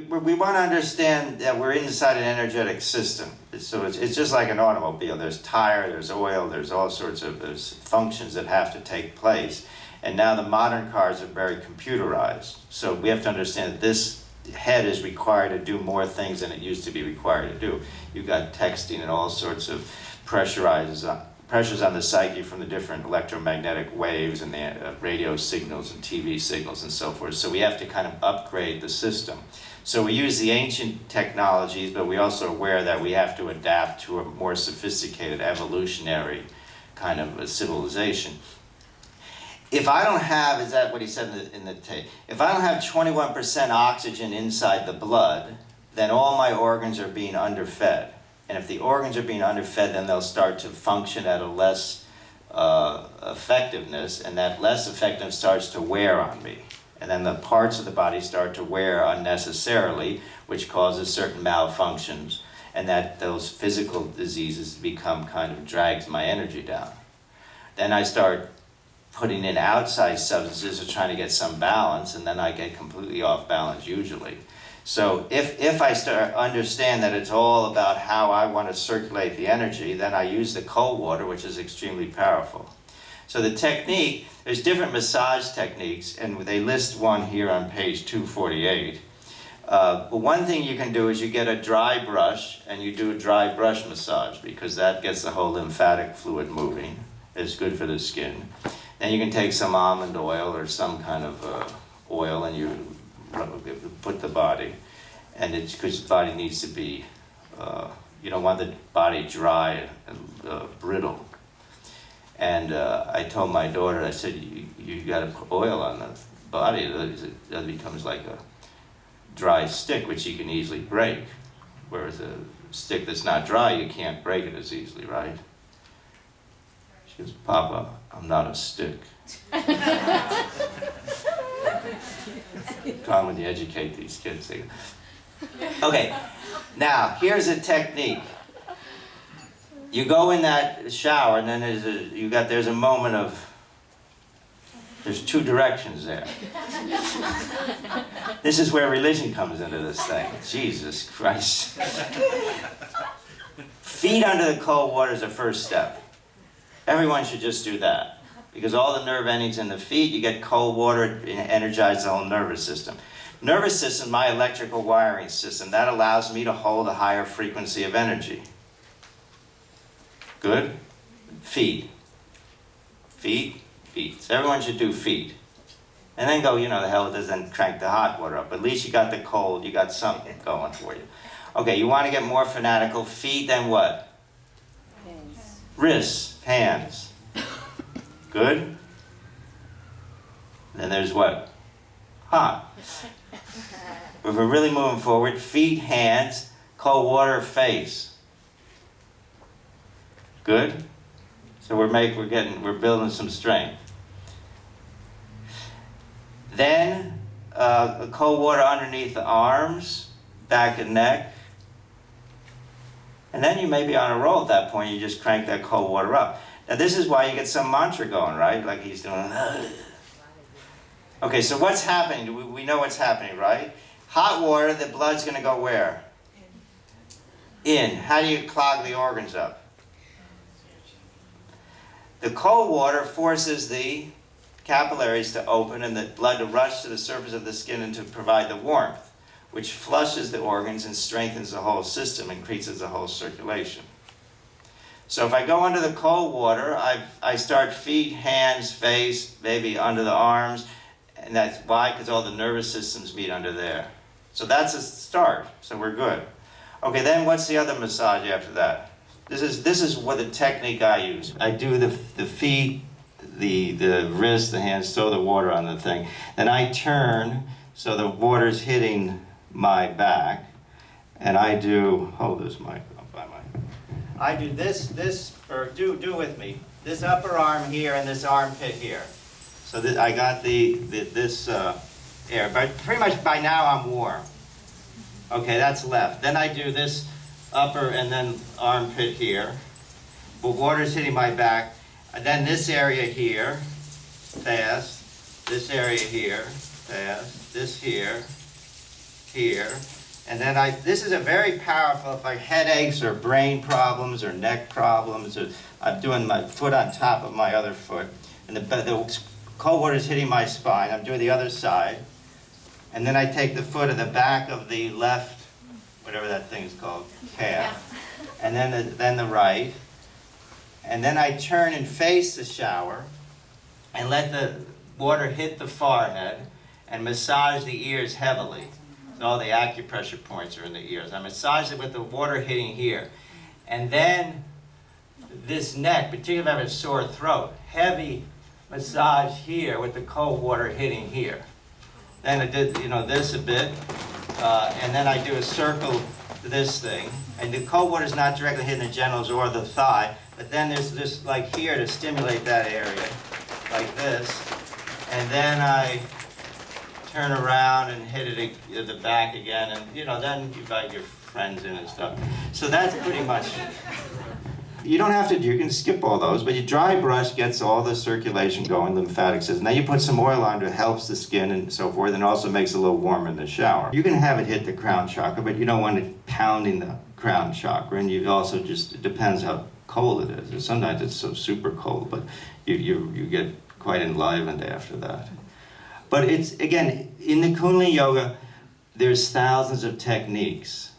we want to understand that we're inside an energetic system. So it's just like an automobile. There's tire, there's oil, there's all sorts of there's functions that have to take place. And now the modern cars are very computerized. So we have to understand that this head is required to do more things than it used to be required to do. You've got texting and all sorts of pressures on the psyche from the different electromagnetic waves and the radio signals and TV signals and so forth. So we have to kind of upgrade the system. So we use the ancient technologies, but we also are aware that we have to adapt to a more sophisticated evolutionary kind of a civilization. If I don't have, is that what he said in the tape? If I don't have 21% oxygen inside the blood, then all my organs are being underfed. And if the organs are being underfed, then they'll start to function at a less effectiveness, and that less effectiveness starts to wear on me. And then the parts of the body start to wear unnecessarily, which causes certain malfunctions, and that those physical diseases become kind of drags my energy down. Then I start putting in outside substances or trying to get some balance, and then I get completely off balance usually. So if I start understand that it's all about how I want to circulate the energy, then I use the cold water, which is extremely powerful. So the technique, there's different massage techniques, and they list one here on page 248. But one thing you can do is you get a dry brush, and you do a dry brush massage, because that gets the whole lymphatic fluid moving. It's good for the skin. Then you can take some almond oil or some kind of oil, and you put the body, and it's because the body needs to be, you don't want the body dry and brittle. And I told my daughter, I said, you got to put oil on the body, that becomes like a dry stick, which you can easily break. Whereas a stick that's not dry, you can't break it as easily, right? She goes, Papa, I'm not a stick. Come when you educate these kids. Okay, now here's a technique. You go in that shower, and then there's a moment of, there's two directions there. This is where religion comes into this thing. Jesus Christ. Feet under the cold water is the first step. Everyone should just do that. Because all the nerve endings in the feet, you get cold water, it energizes the whole nervous system. Nervous system, my electrical wiring system, that allows me to hold a higher frequency of energy. Good? Feet. Feet, feet. So everyone should do feet. And then go, the hell with this, and crank the hot water up. At least you got the cold, you got something going for you. Okay, you want to get more fanatical. Feet, then what? Hands. Wrists, hands. Good? Then there's what? Hot. If we're really moving forward, feet, hands, cold water, face. Good? So we're building some strength. Then cold water underneath the arms, back and neck. And then you may be on a roll at that point. You just crank that cold water up. Now this is why you get some mantra going, right? Like he's doing. Okay, so what's happening? We know what's happening, right? Hot water, the blood's going to go where? In. How do you clog the organs up? The cold water forces the capillaries to open and the blood to rush to the surface of the skin and to provide the warmth, which flushes the organs and strengthens the whole system, increases the whole circulation. So if I go under the cold water, I start feet, hands, face, maybe under the arms, and that's why, because all the nervous systems meet under there. So that's a start, so we're good. Okay, then what's the other massage after that? This is what the technique I use. I do the feet, the wrist, the hands, throw the water on the thing. Then I turn so the water's hitting my back, and I do, hold this mic up by my, I do this, or do with me, this upper arm here and this armpit here. So I got this air, but pretty much by now I'm warm. Okay, that's left. Then I do this upper and then armpit here. But water's hitting my back. And then this area here, fast. This area here, fast. This here, here. And then this is a very powerful, if like headaches or brain problems or neck problems, or I'm doing my foot on top of my other foot, and the cold water is hitting my spine. I'm doing the other side. And then I take the foot of the back of the left, whatever that thing is called, calf, and then the right. And then I turn and face the shower and let the water hit the forehead and massage the ears heavily. All the acupressure points are in the ears. I massage it with the water hitting here. And then this neck, particularly if I have a sore throat, heavy massage here with the cold water hitting here. Then I did, this a bit. And then I do a circle to this thing. And the cold water is not directly hitting the genitals or the thigh, but then there's this like here to stimulate that area, like this. And then I turn around and hit it at the back again, and then you invite your friends in and stuff. So that's pretty much. You don't have to. You can skip all those, but your dry brush gets all the circulation going, lymphatic system. Now you put some oil on it, helps the skin and so forth, and also makes it a little warmer in the shower. You can have it hit the crown chakra, but you don't want it pounding the crown chakra, and you also it depends how cold it is. Sometimes it's so super cold, but you get quite enlivened after that. But it's, again, in the Kundalini Yoga, there's thousands of techniques.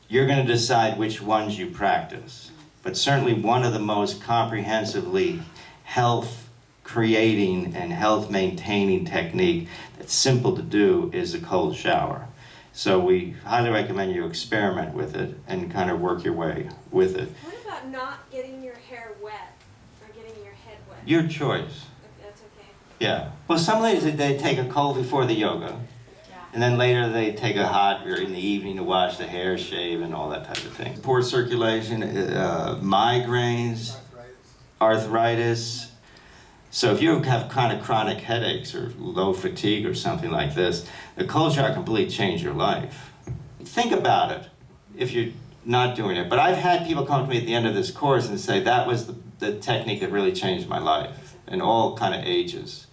You're going to decide which ones you practice. But certainly one of the most comprehensively health-creating and health-maintaining technique that's simple to do is a cold shower. So we highly recommend you experiment with it and kind of work your way with it. What about not getting your hair wet or getting your head wet? Your choice. That's okay. Yeah. Well, some ladies, they take a cold before the yoga. And then later they take a hot or in the evening to wash the hair, shave, and all that type of thing. Poor circulation, migraines, arthritis. So if you have kind of chronic headaches or low fatigue or something like this, the cold shower can completely change your life. Think about it if you're not doing it. But I've had people come to me at the end of this course and say that was the technique that really changed my life, in all kind of ages.